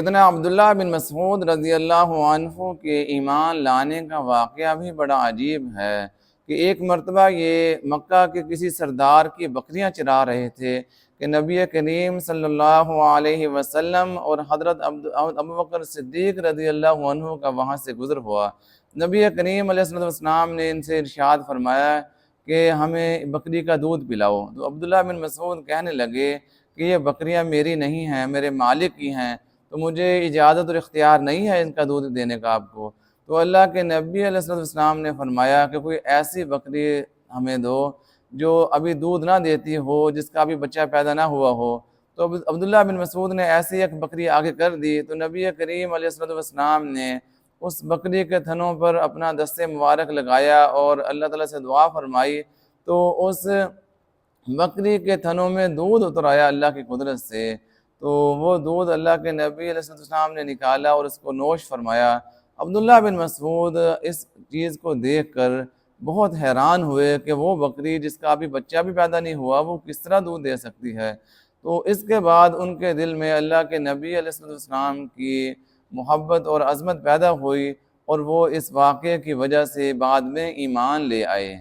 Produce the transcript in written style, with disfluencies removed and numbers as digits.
سیدنا عبداللہ بن مسعود رضی اللہ عنہ کے ایمان لانے کا واقعہ بھی بڑا عجیب ہے کہ ایک مرتبہ یہ مکہ کے کسی سردار کی بکریاں چرا رہے تھے کہ نبی کریم صلی اللہ علیہ وسلم اور حضرت ابوبکر صدیق رضی اللہ عنہ کا وہاں سے گزر ہوا۔ نبی کریم علیہ السلام نے ان سے ارشاد فرمایا کہ ہمیں بکری کا دودھ پلاؤ۔ تو عبداللہ بن مسعود کہنے لگے کہ یہ بکریاں میری نہیں ہیں، میرے مالک کی ہیں، تو مجھے اجازت اور اختیار نہیں ہے ان کا دودھ دینے کا آپ کو۔ تو اللہ کے نبی علیہ السلام نے فرمایا کہ کوئی ایسی بکری ہمیں دو جو ابھی دودھ نہ دیتی ہو، جس کا ابھی بچہ پیدا نہ ہوا ہو۔ تو عبداللہ بن مسعود نے ایسی ایک بکری آگے کر دی تو نبی کریم علیہ السلام نے اس بکری کے تھنوں پر اپنا دست مبارک لگایا اور اللہ تعالیٰ سے دعا فرمائی، تو اس بکری کے تھنوں میں دودھ اتر آیا اللہ کی قدرت سے۔ تو وہ دودھ اللہ کے نبی علیہ السلام نے نکالا اور اس کو نوش فرمایا۔ عبداللہ بن مسعود اس چیز کو دیکھ کر بہت حیران ہوئے کہ وہ بکری جس کا ابھی بچہ بھی پیدا نہیں ہوا وہ کس طرح دودھ دے سکتی ہے۔ تو اس کے بعد ان کے دل میں اللہ کے نبی علیہ السلام کی محبت اور عظمت پیدا ہوئی اور وہ اس واقعے کی وجہ سے بعد میں ایمان لے آئے۔